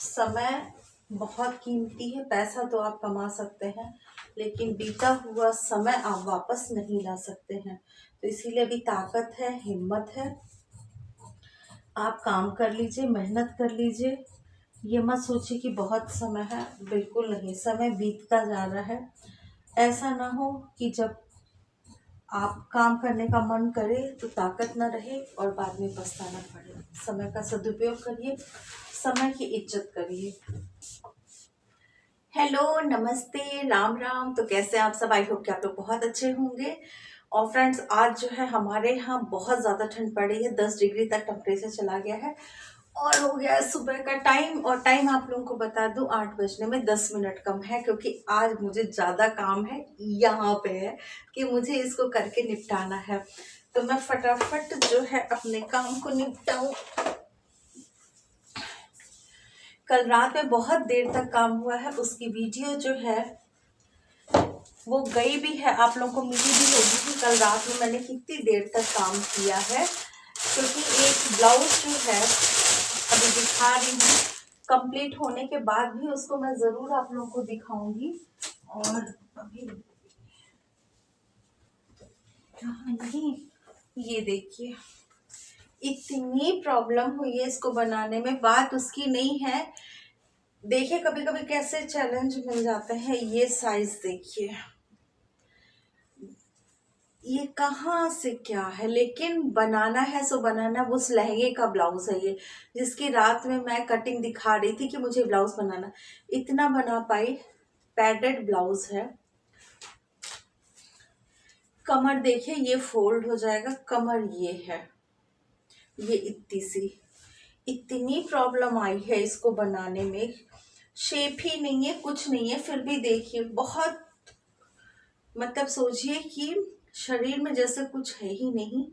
समय बहुत कीमती है। पैसा तो आप कमा सकते हैं, लेकिन बीता हुआ समय आप वापस नहीं ला सकते हैं। तो इसीलिए अभी ताकत है, हिम्मत है, आप काम कर लीजिए, मेहनत कर लीजिए। ये मत सोचिए कि बहुत समय है, बिल्कुल नहीं। समय बीतता जा रहा है। ऐसा ना हो कि जब आप काम करने का मन करे तो ताकत ना रहे और बाद में पछताना पड़े। समय का सदुपयोग करिए, समय की इज्जत करिए। हेलो, नमस्ते, राम राम। तो कैसे आप सब? आई होप कि आप लोग बहुत अच्छे होंगे। और फ्रेंड्स, आज जो है हमारे यहाँ बहुत ज़्यादा ठंड पड़ रही है। 10 डिग्री तक टेम्परेचर चला गया है और हो गया है सुबह का टाइम। और टाइम आप लोगों को बता दूं, 8 बजने में 10 मिनट कम है, क्योंकि आज मुझे ज़्यादा काम है यहाँ पे है कि मुझे इसको करके निपटाना है। तो मैं फटाफट जो है अपने काम को निपटाऊं। कल रात में बहुत देर तक काम हुआ है, उसकी वीडियो जो है वो गई भी है, आप लोगों को मिली भी होगी कि कल रात में मैंने कितनी देर तक काम किया है। क्योंकि एक ब्लाउज जो है अभी दिखा रही हूँ, कंप्लीट होने के बाद भी उसको मैं जरूर आप लोगों को दिखाऊंगी। और अभी नहीं, ये देखिए, इतनी प्रॉब्लम हुई है इसको बनाने में। बात उसकी नहीं है। देखिए कभी कभी कैसे चैलेंज मिल जाते हैं। ये साइज देखिए, ये कहाँ से क्या है, लेकिन बनाना है सो बनाना। उस लहंगे का ब्लाउज है ये, जिसकी रात में मैं कटिंग दिखा रही थी कि मुझे ब्लाउज बनाना। इतना बना पाई। पैडेड ब्लाउज है। कमर देखिए, ये फोल्ड हो जाएगा। कमर ये है, ये इतनी प्रॉब्लम आई है इसको बनाने में। शेप ही नहीं है, कुछ नहीं है, फिर भी देखिए बहुत, मतलब सोचिए कि शरीर में जैसे कुछ है ही नहीं।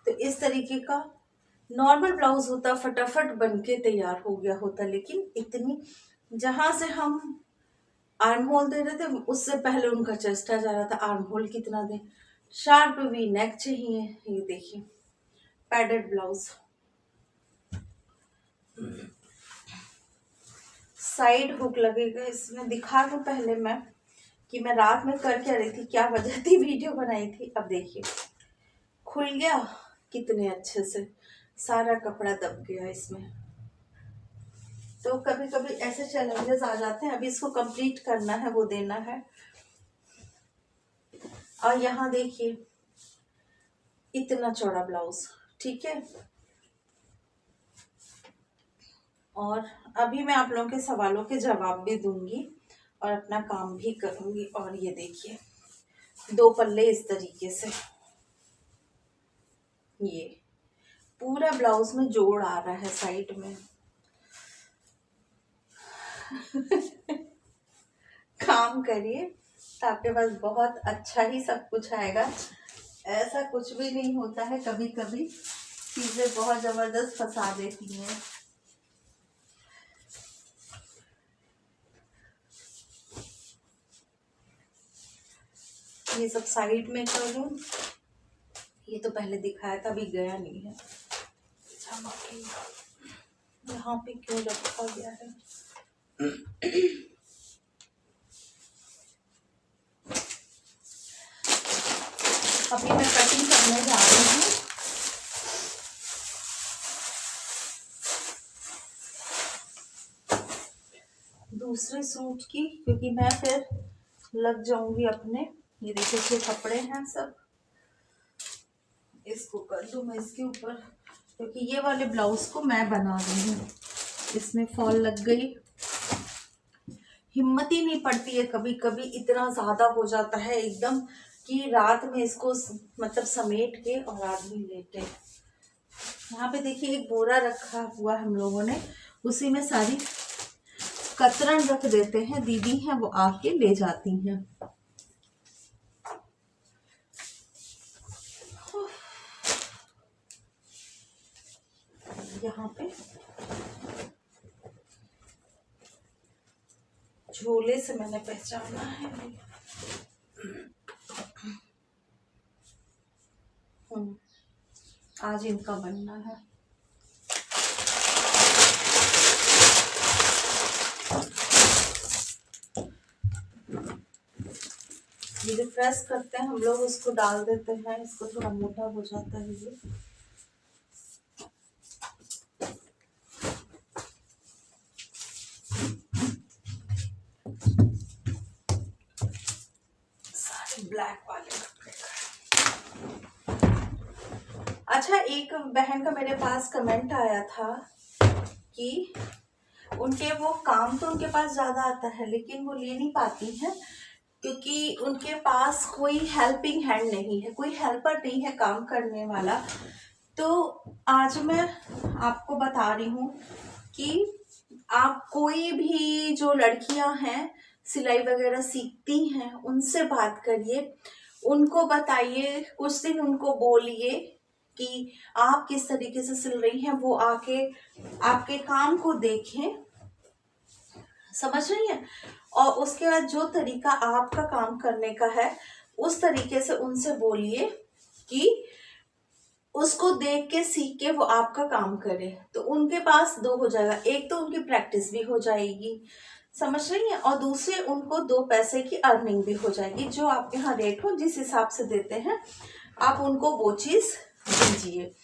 तो इस तरीके का नॉर्मल ब्लाउज होता, फटाफट बन के तैयार हो गया होता। लेकिन इतनी, जहां से हम आर्म होल दे रहे थे उससे पहले उनका चेस्ट आ जा रहा था। आर्म होल कितना दें, शार्प वी नेक चाहिए। ये देखिए, पैडेड ब्लाउज, साइड हुक लगेगा इसमें। दिखा दूं पहले मैं कि मैं रात में कर क्या रही थी, क्या वजह थी, वीडियो बनाई थी। अब देखिए खुल गया कितने अच्छे से, सारा कपड़ा दब गया इसमें। तो कभी कभी ऐसे चैलेंजेस आ जाते हैं। अभी इसको कंप्लीट करना है, वो देना है। और यहाँ देखिए, इतना चौड़ा ब्लाउज, ठीक है। और अभी मैं आप लोगों के सवालों के जवाब भी दूंगी और अपना काम भी करूंगी। और ये देखिए, 2 पल्ले इस तरीके से, ये पूरा ब्लाउज में जोड़ आ रहा है साइड में। काम करिए तो आपके पास बहुत अच्छा ही सब कुछ आएगा। ऐसा कुछ भी नहीं होता है, कभी कभी चीजें बहुत जबरदस्त फंसा देती हैं। ये सब साइड में कर लूं। ये तो पहले दिखाया था, अभी गया नहीं है। यहाँ पे क्यों रखा गया है? अभी मैं कटिंग करने जा रही हूँ। दूसरे सूट की, क्योंकि मैं फिर लग जाऊंगी अपने। ये देखिए कपड़े हैं सब, इसको कर दूं मैं इसके ऊपर, क्योंकि ये वाले ब्लाउज को मैं बना रही हूँ। इसमें फॉल लग गई। हिम्मत ही नहीं पड़ती है, कभी कभी इतना ज्यादा हो जाता है एकदम कि रात में इसको मतलब समेट के और आदमी लेटे। यहाँ पे देखिए एक बोरा रखा हुआ हम लोगों ने, उसी में सारी कतरन रख देते हैं। दीदी हैं वो आके ले जाती हैं। यहाँ पे झोले से मैंने पहचाना है। आज इनका बनना है। रिफ्रेश करते हैं हम लोग, उसको डाल देते हैं, इसको थोड़ा मोटा हो जाता है ये। सारे ब्लैक वाले कपड़े का। अच्छा, एक बहन का मेरे पास कमेंट आया था कि उनके वो काम तो उनके पास ज्यादा आता है लेकिन वो ले नहीं पाती हैं क्योंकि उनके पास कोई हेल्पिंग हैंड नहीं है, कोई हेल्पर नहीं है काम करने वाला। तो आज मैं आपको बता रही हूँ कि आप कोई भी जो लड़कियां हैं सिलाई वगैरह सीखती हैं उनसे बात करिए, उनको बताइए, कुछ दिन उनको बोलिए कि आप किस तरीके से सिल रही हैं, वो आके आपके काम को देखें, समझ रही हैं। और उसके बाद जो तरीका आपका काम करने का है उस तरीके से उनसे बोलिए कि उसको देख के सीख के वो आपका काम करे। तो उनके पास दो हो जाएगा, एक तो उनकी प्रैक्टिस भी हो जाएगी, समझ रही हैं, और दूसरे उनको दो पैसे की अर्निंग भी हो जाएगी। जो आपके यहाँ रेट हो जिस हिसाब से देते हैं आप उनको वो चीज दीजिए।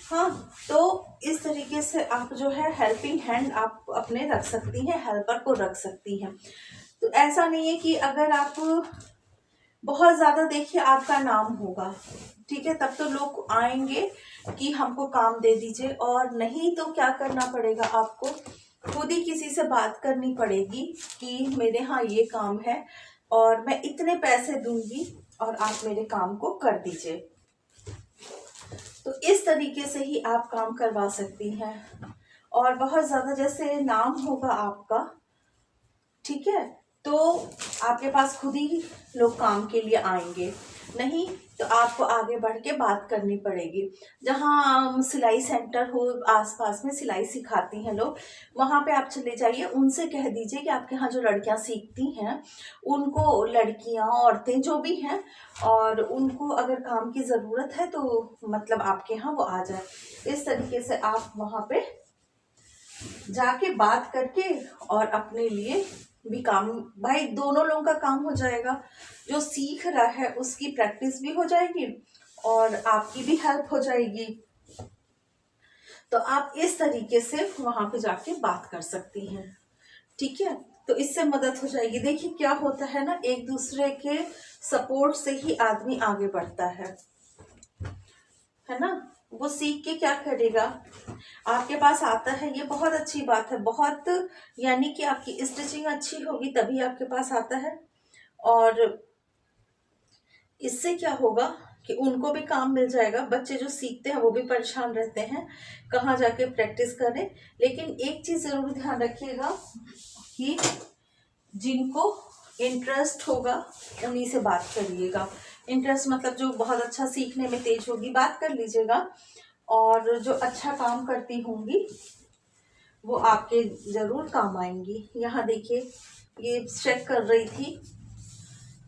हाँ, तो इस तरीके से आप जो है हेल्पिंग हैंड आप अपने रख सकती हैं, हेल्पर को रख सकती हैं। तो ऐसा नहीं है कि अगर आप बहुत ज्यादा देखिए आपका नाम होगा, ठीक है, तब तो लोग आएंगे कि हमको काम दे दीजिए, और नहीं तो क्या करना पड़ेगा आपको, खुद ही किसी से बात करनी पड़ेगी कि मेरे यहाँ ये काम है और मैं इतने पैसे दूंगी और आप मेरे काम को कर दीजिए। तो इस तरीके से ही आप काम करवा सकती हैं। और बहुत ज्यादा जैसे नाम होगा आपका, ठीक है, तो आपके पास खुद ही लोग काम के लिए आएंगे, नहीं तो आपको आगे बढ़ के बात करनी पड़ेगी। जहाँ सिलाई सेंटर हो आसपास में सिलाई सिखाती हैं लोग, वहां पे आप चले जाइए, उनसे कह दीजिए कि आपके यहाँ जो लड़कियां सीखती हैं उनको, लड़कियां औरतें जो भी हैं, और उनको अगर काम की ज़रूरत है तो मतलब आपके यहाँ वो आ जाए। इस तरीके से आप वहाँ पे जाके बात करके और अपने लिए भी काम, भाई दोनों लोगों का काम हो जाएगा, जो सीख रहा है उसकी प्रैक्टिस भी हो जाएगी और आपकी भी हेल्प हो जाएगी। तो आप इस तरीके से वहां पे जाके बात कर सकती हैं, ठीक है। तो इससे मदद हो जाएगी। देखिए क्या होता है ना, एक दूसरे के सपोर्ट से ही आदमी आगे बढ़ता है ना। वो सीख के क्या करेगा, आपके पास आता है, ये बहुत अच्छी बात है, बहुत, यानी कि आपकी स्टिचिंग अच्छी होगी तभी आपके पास आता है। और इससे क्या होगा कि उनको भी काम मिल जाएगा, बच्चे जो सीखते हैं वो भी परेशान रहते हैं कहाँ जाके प्रैक्टिस करें। लेकिन एक चीज जरूर ध्यान रखिएगा कि जिनको इंटरेस्ट होगा उन्हीं से बात करिएगा। इंटरेस्ट मतलब जो बहुत अच्छा सीखने में तेज होगी बात कर लीजिएगा, और जो अच्छा काम करती होंगी वो आपके जरूर काम आएंगी। यहाँ देखिए ये चेक कर रही थी,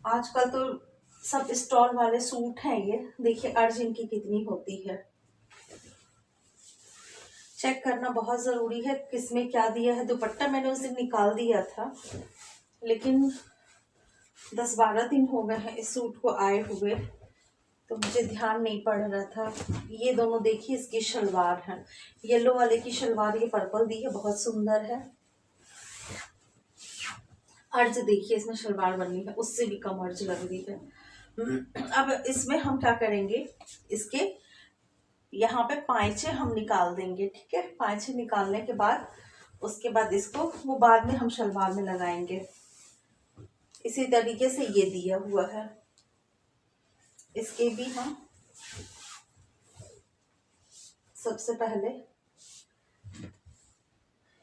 आजकल तो सब स्टॉल वाले सूट हैं, ये देखिए अर्ज इनकी कितनी होती है। चेक करना बहुत जरूरी है किसमें क्या दिया है। दुपट्टा मैंने उस दिन निकाल दिया था, लेकिन 10-12 दिन हो गए हैं इस सूट को आए हुए, तो मुझे ध्यान नहीं पड़ रहा था। ये दोनों देखिए इसकी शलवार है, येलो वाले की शलवार ये पर्पल दी है, बहुत सुंदर है। अर्ज देखिए इसमें शलवार बननी है, उससे भी कम अर्ज लग रही है। अब इसमें हम क्या करेंगे, इसके यहाँ पे पाइचे हम निकाल देंगे, ठीक है। पाइचे निकालने के बाद उसके बाद इसको वो बाद में हम शलवार में लगाएंगे। इसी तरीके से ये दिया हुआ है, इसके भी हम सबसे पहले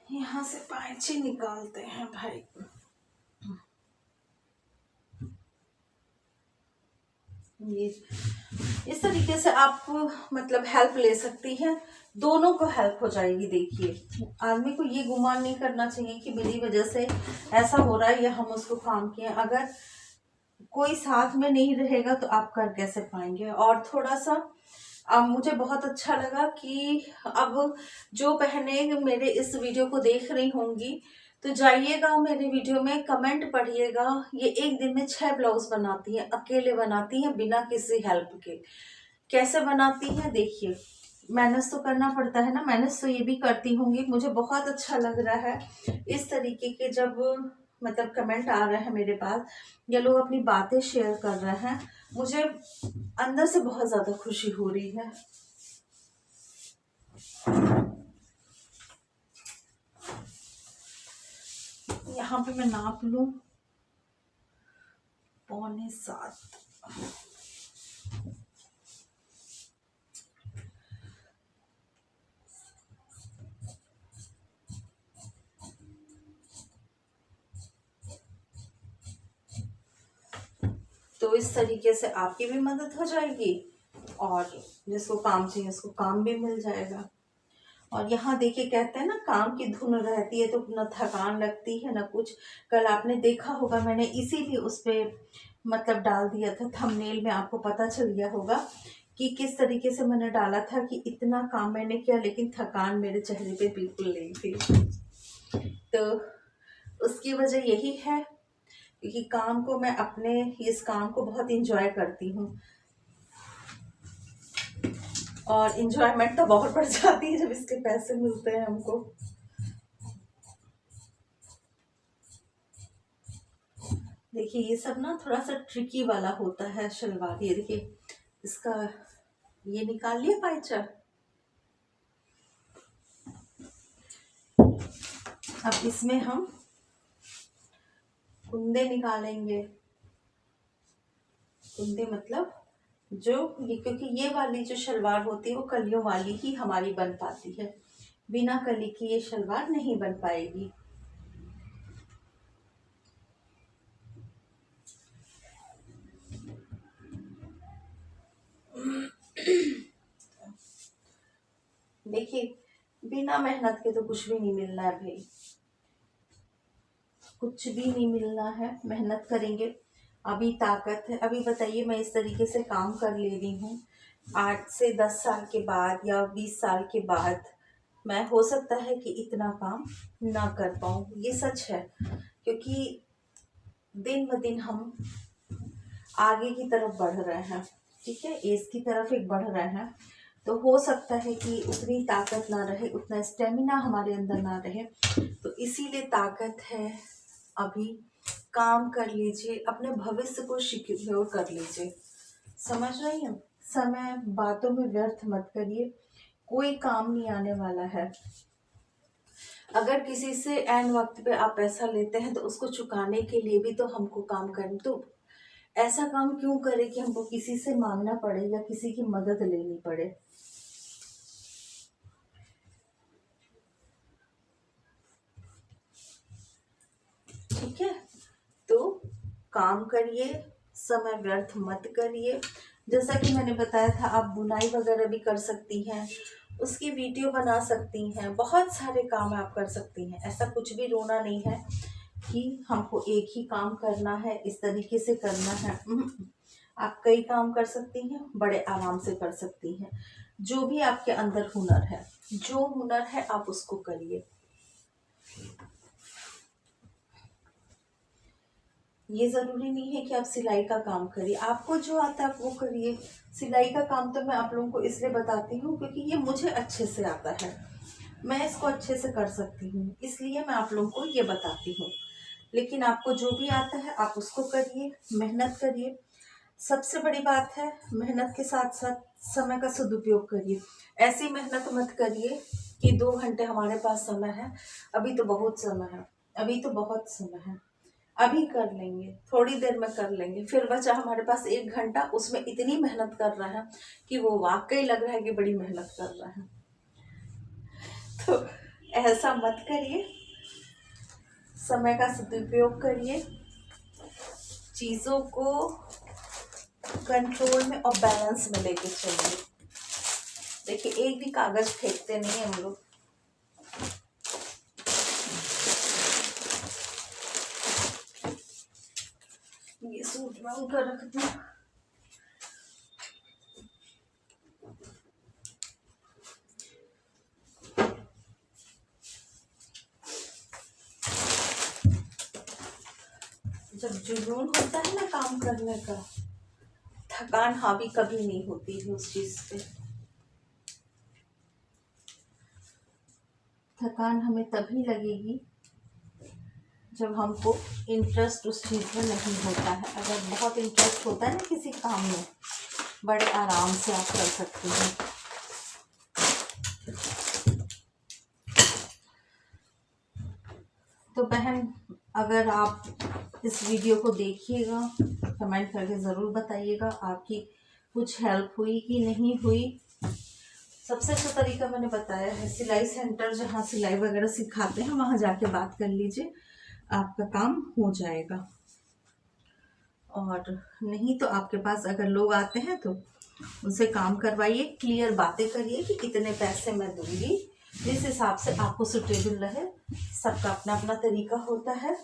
यहाँ से पाइचे निकालते हैं भाई। ये इस तरीके से आप मतलब हेल्प ले सकती हैं, दोनों को हेल्प हो जाएगी। देखिए आदमी को ये गुमान नहीं करना चाहिए कि मेरी वजह से ऐसा हो रहा है या हम उसको काम किए। अगर कोई साथ में नहीं रहेगा तो आप कर कैसे पाएंगे। और थोड़ा सा अब मुझे बहुत अच्छा लगा कि अब जो बहनें मेरे इस वीडियो को देख रही होंगी तो जाइएगा मेरे वीडियो में, कमेंट पढ़िएगा। ये एक दिन में 6 ब्लाउज बनाती है, अकेले बनाती है बिना किसी हेल्प के। कैसे बनाती है देखिए। मैनेज तो करना पड़ता है ना, मैनेज तो ये भी करती होंगी। मुझे बहुत अच्छा लग रहा है इस तरीके के जब मतलब कमेंट आ रहे हैं मेरे पास, या लोग अपनी बातें शेयर कर रहे हैं, मुझे अंदर से बहुत ज्यादा खुशी हो रही है। यहाँ पे मैं नाप लूं, 6:45। तो इस तरीके से आपकी भी मदद हो जाएगी और जिसको काम चाहिए उसको काम भी मिल जाएगा। और यहाँ देखिए, कहते हैं ना काम की धुन रहती है तो ना थकान लगती है ना कुछ। कल आपने देखा होगा, मैंने इसीलिए उस पे मतलब डाल दिया था थंबनेल में, आपको पता चल गया होगा कि किस तरीके से मैंने डाला था कि इतना काम मैंने किया लेकिन थकान मेरे चेहरे पे बिल्कुल नहीं थी। तो उसकी वजह यही है कि काम को मैं अपने इस काम को बहुत इंजॉय करती हूँ, और इंजॉयमेंट तो बहुत बढ़ जाती है जब इसके पैसे मिलते हैं हमको। देखिए ये सब ना थोड़ा सा ट्रिकी वाला होता है शलवार। ये देखिए, इसका ये निकाल लिया पाइचा। अब इसमें हम कुंदे निकालेंगे। कुंदे मतलब जो ये, क्योंकि ये वाली जो शलवार होती है वो कलियों वाली ही हमारी बन पाती है, बिना कली की ये शलवार नहीं बन पाएगी। देखिए, बिना मेहनत के तो कुछ भी नहीं मिलना है भाई, कुछ भी नहीं मिलना है। मेहनत करेंगे, अभी ताकत है। अभी बताइए, मैं इस तरीके से काम कर ले रही हूँ, 8 से 10 साल के बाद या 20 साल के बाद मैं हो सकता है कि इतना काम ना कर पाऊँ, ये सच है। क्योंकि दिन ब दिन हम आगे की तरफ बढ़ रहे हैं, ठीक है, एज की तरफ एक बढ़ रहे हैं। तो हो सकता है कि उतनी ताकत ना रहे, उतना स्टेमिना हमारे अंदर ना रहे। तो इसीलिए ताकत है, अभी काम कर लीजिए, अपने भविष्य को सिक्योर कर लीजिए। समझ रही हैं? समय बातों में व्यर्थ मत करिए, कोई काम नहीं आने वाला है। अगर किसी से एन वक्त पे आप पैसा लेते हैं तो उसको चुकाने के लिए भी तो हमको काम करना, तो ऐसा काम क्यों करें कि हमको किसी से मांगना पड़े या किसी की मदद लेनी पड़े। ठीक है, तो काम करिए, समय व्यर्थ मत करिए। जैसा कि मैंने बताया था, आप बुनाई वगैरह भी कर सकती हैं, उसकी वीडियो बना सकती हैं, बहुत सारे काम आप कर सकती हैं। ऐसा कुछ भी रोना नहीं है कि हमको एक ही काम करना है, इस तरीके से करना है। आप कई काम कर सकती हैं, बड़े आराम से कर सकती हैं। जो भी आपके अंदर हुनर है, जो हुनर है आप उसको करिए। ये जरूरी नहीं है कि आप सिलाई का काम करिए, आपको जो आता है आप वो करिए। सिलाई का काम तो मैं आप लोगों को इसलिए बताती हूँ क्योंकि ये मुझे अच्छे से आता है, मैं इसको अच्छे से कर सकती हूँ, इसलिए मैं आप लोगों को ये बताती हूँ। लेकिन आपको जो भी आता है आप उसको करिए, मेहनत करिए। सबसे बड़ी बात है, मेहनत के साथ साथ समय का सदुपयोग करिए। ऐसी मेहनत मत करिए कि 2 घंटे हमारे पास समय है, अभी तो बहुत समय है, अभी तो बहुत समय है, अभी कर लेंगे, थोड़ी देर में कर लेंगे। फिर बचा हमारे पास 1 घंटा, उसमें इतनी मेहनत कर रहा है कि वो वाकई लग रहा है कि बड़ी मेहनत कर रहा है। तो ऐसा मत करिए, समय का सदुपयोग करिए, चीज़ों को कंट्रोल में और बैलेंस में लेके चलिए। देखिए, एक भी कागज फेंकते नहीं हम लोग। ये सूट मैं उधर रख दूं। जब जुनून होता है ना काम करने का, थकान हावी कभी नहीं होती है उस चीज पे। थकान हमें तभी लगेगी जब हमको इंटरेस्ट उस चीज में नहीं होता है। अगर बहुत इंटरेस्ट होता है ना किसी काम में, बड़े आराम से आप कर सकते हैं। तो बहन, अगर आप इस वीडियो को देखिएगा, कमेंट करके ज़रूर बताइएगा आपकी कुछ हेल्प हुई कि नहीं हुई। सबसे अच्छा तरीका मैंने बताया है, सिलाई सेंटर जहाँ सिलाई वगैरह सिखाते हैं वहाँ जाके बात कर लीजिए, आपका काम हो जाएगा। और नहीं तो आपके पास अगर लोग आते हैं तो उनसे काम करवाइए, क्लियर बातें करिए कि कितने पैसे मैं दूंगी, जिस हिसाब से आपको सुटेबल रहे। सबका अपना अपना तरीका होता है।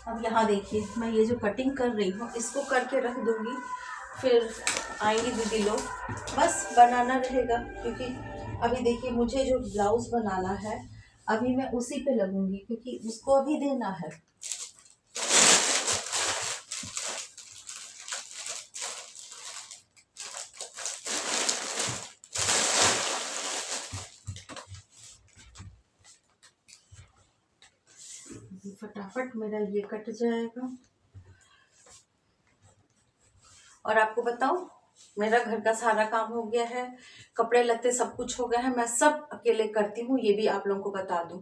अब यहाँ देखिए, मैं ये जो कटिंग कर रही हूँ इसको करके रख दूंगी, फिर आएंगी दीदी लोग, बस बनाना रहेगा। क्योंकि अभी देखिए मुझे जो ब्लाउज बनाना है अभी मैं उसी पे लगूंगी, क्योंकि उसको अभी देना है। फटाफट मेरा ये कट जाएगा। और आपको बताऊं, मेरा घर का सारा काम हो गया है, कपड़े लत्ते सब कुछ हो गया है, मैं सब अकेले करती हूँ। ये भी आप लोगों को बता दूं,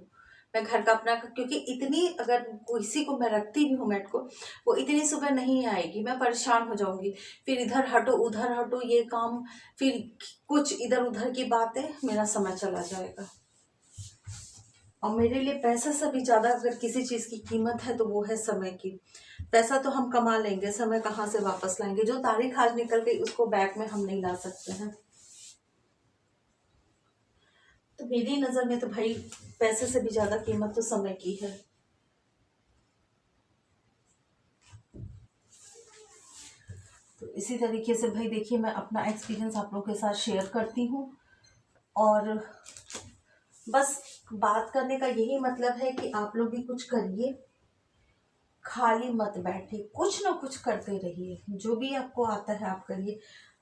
मैं घर का अपना, क्योंकि इतनी अगर किसी को मैं रखती भी हूँ मैट को, वो इतनी सुबह नहीं आएगी, मैं परेशान हो जाऊंगी। फिर इधर हटो उधर हटो ये काम, फिर कुछ इधर उधर की बातें, मेरा समय चला जाएगा। और मेरे लिए पैसे से भी ज्यादा अगर किसी चीज की कीमत है तो वो है समय की। पैसा तो हम कमा लेंगे, समय कहाँ से वापस लाएंगे? जो तारीख आज निकल गई उसको बैक में हम नहीं ला सकते हैं। तो मेरी नजर में तो भाई पैसे से भी ज्यादा कीमत तो समय की है। तो इसी तरीके से भाई देखिए, मैं अपना एक्सपीरियंस आप लोगों के साथ शेयर करती हूँ। और बस बात करने का यही मतलब है कि आप लोग भी कुछ करिए, खाली मत बैठिए, कुछ ना कुछ करते रहिए। जो भी आपको आता है आप करिए।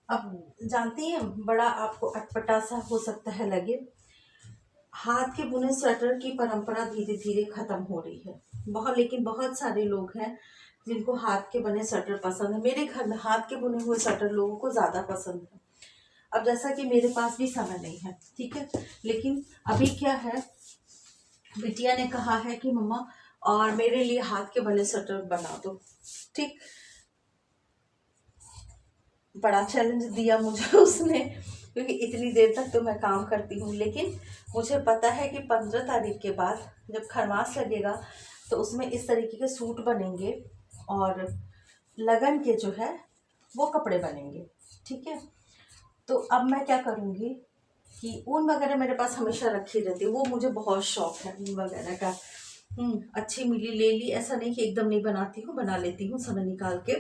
अब जानती हैं, बड़ा आपको अटपटा सा हो सकता है लगे, हाथ के बुने स्वेटर की परंपरा धीरे धीरे खत्म हो रही है। लेकिन बहुत सारे लोग हैं जिनको हाथ के बने स्वेटर पसंद है। मेरे घर में हाथ के बुने हुए स्वेटर लोगों को ज्यादा पसंद है। अब जैसा कि मेरे पास भी समय नहीं है, ठीक है, लेकिन अभी क्या है, बिटिया ने कहा है कि मम्मा और मेरे लिए हाथ के बने स्वेटर बना दो। ठीक, बड़ा चैलेंज दिया मुझे उसने, क्योंकि इतनी देर तक तो मैं काम करती हूँ। लेकिन मुझे पता है कि 15 तारीख के बाद जब खरमास लगेगा तो उसमें इस तरीके के सूट बनेंगे और लगन के जो है वो कपड़े बनेंगे। ठीक है, तो अब मैं क्या करूँगी कि ऊन वगैरह मेरे पास हमेशा रखी रहती है, वो मुझे बहुत शौक है ऊन वगैरह का। अच्छी मिली ले ली, ऐसा नहीं कि एकदम नहीं बनाती हूँ, बना लेती हूँ समय निकाल के।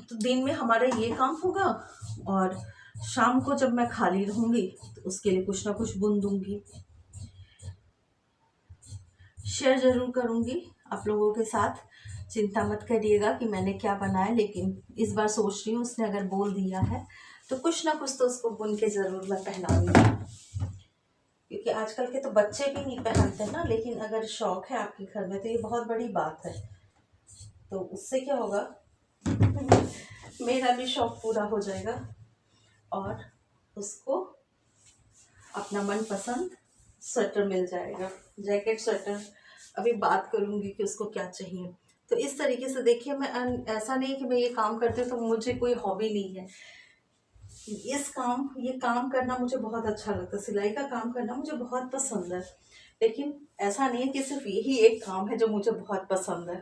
तो दिन में हमारा ये काम होगा और शाम को जब मैं खाली रहूंगी तो उसके लिए कुछ ना कुछ बुन दूंगी। शेयर जरूर करूंगी आप लोगों के साथ, चिंता मत करिएगा कि मैंने क्या बनाया। लेकिन इस बार सोच रही हूँ, उसने अगर बोल दिया है तो कुछ ना कुछ तो उसको बुन के जरूर मैं पहनाऊंगी। क्योंकि आजकल के तो बच्चे भी नहीं पहनते ना, लेकिन अगर शौक है आपके घर में तो ये बहुत बड़ी बात है। तो उससे क्या होगा, मेरा भी शौक पूरा हो जाएगा और उसको अपना मनपसंद स्वेटर मिल जाएगा, जैकेट स्वेटर। अभी बात करूंगी कि उसको क्या चाहिए। तो इस तरीके से देखिए, मैं ऐसा नहीं कि मैं ये काम करती हूँ तो मुझे कोई हॉबी नहीं है। ये काम करना मुझे बहुत अच्छा लगता है, सिलाई का काम करना मुझे बहुत पसंद है। लेकिन ऐसा नहीं है कि सिर्फ यही एक काम है जो मुझे बहुत पसंद है।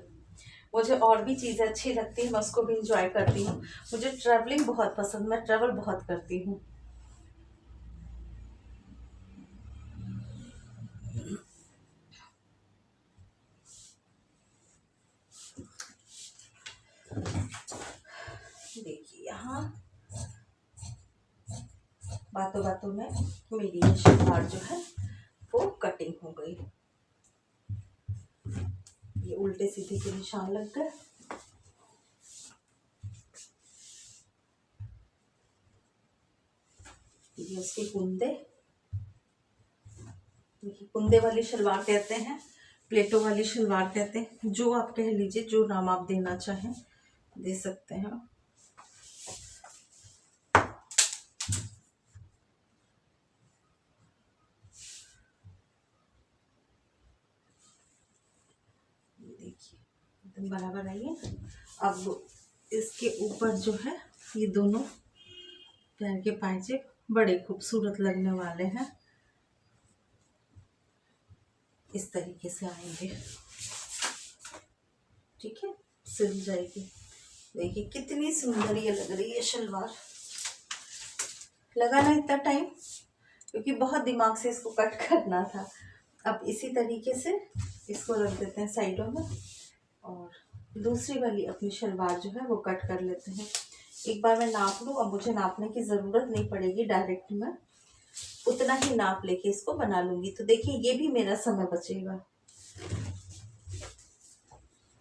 मुझे और भी चीज़ें अच्छी लगती हैं, मैं उसको भी इंजॉय करती हूँ। मुझे ट्रैवलिंग बहुत पसंद, मैं ट्रैवल बहुत करती हूँ। देखिए यहाँ बातों बातों में मेरी ये शलवार जो है वो कटिंग हो गई। ये उल्टे सीधे के निशान लग गए। ये उसके कुंदे, देखिए कुंदे वाली शलवार कहते हैं, प्लेटों वाली शलवार कहते हैं, जो आप कह लीजिए, जो नाम आप देना चाहें दे सकते हैं। देखिए एकदम बराबर आई है। अब इसके ऊपर जो है ये दोनों पैर के पायजे बड़े खूबसूरत लगने वाले हैं। इस तरीके से आएंगे, ठीक है, सिल जाएगी। देखिए कितनी सुंदर ये लग रही है शलवार। लगा ना इतना टाइम, क्योंकि बहुत दिमाग से इसको कट करना था। अब इसी तरीके से इसको रख देते हैं साइडों में और दूसरी वाली अपनी शलवार जो है वो कट कर लेते हैं। एक बार मैं नाप लूँ, अब मुझे नापने की ज़रूरत नहीं पड़ेगी, डायरेक्ट मैं उतना ही नाप लेके इसको बना लूँगी। तो देखिए ये भी मेरा समय बचेगा।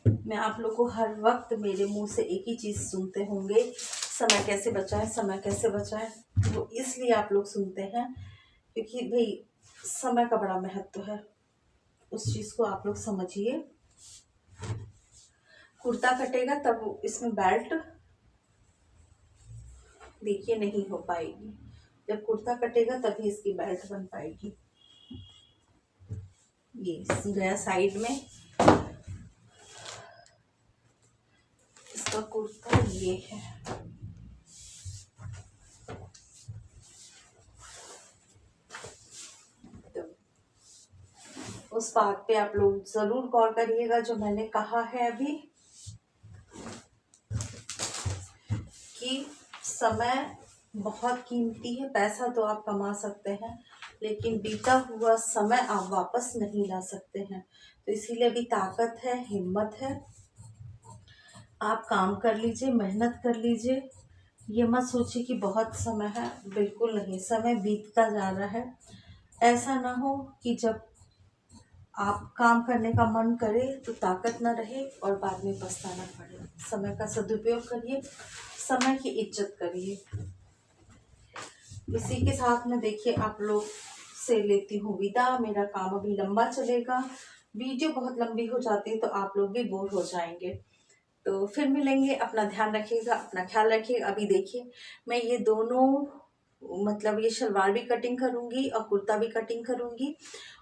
मैं आप लोग को हर वक्त मेरे मुंह से एक ही चीज़ सुनते होंगे, समय कैसे बचाएं, समय कैसे बचाएं। वो इसलिए आप लोग सुनते हैं क्योंकि भाई समय का बड़ा महत्व है, उस चीज़ को आप लोग समझिए। कुर्ता कटेगा तब इसमें बेल्ट देखिए नहीं हो पाएगी। जब कुर्ता कटेगा तभी इसकी बेल्ट बन पाएगी। ये गया साइड में। इसका कुर्ता ये है। तो उस बात पे आप लोग जरूर गौर करिएगा जो मैंने कहा है अभी, कि समय बहुत कीमती है। पैसा तो आप कमा सकते हैं लेकिन बीता हुआ समय आप वापस नहीं ला सकते हैं। तो इसीलिए अभी ताकत है, हिम्मत है, आप काम कर लीजिए, मेहनत कर लीजिए। ये मत सोचिए कि बहुत समय है, बिल्कुल नहीं, समय बीतता जा रहा है। ऐसा ना हो कि जब आप काम करने का मन करे तो ताकत ना रहे और बाद में पछताना पड़े। समय का सदुपयोग करिए, समय की इज्जत करिए। इसी के साथ में देखिए आप लोग से लेती हूँ विदा। मेरा काम अभी लंबा चलेगा, वीडियो बहुत लंबी हो जाती है तो आप लोग भी बोर हो जाएंगे। तो फिर मिलेंगे, अपना ध्यान रखिएगा, अपना ख्याल रखिएगा। अभी देखिए मैं ये दोनों मतलब ये शलवार भी कटिंग करूँगी और कुर्ता भी कटिंग करूँगी,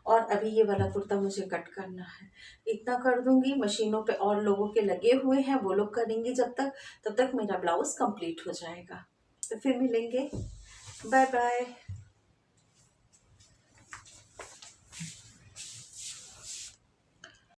और अभी ये वाला कुर्ता मुझे कट करना है। इतना कर दूँगी, मशीनों पे और लोगों के लगे हुए हैं, वो लोग करेंगे तब तक मेरा ब्लाउज कंप्लीट हो जाएगा। तो फिर मिलेंगे, बाय बाय।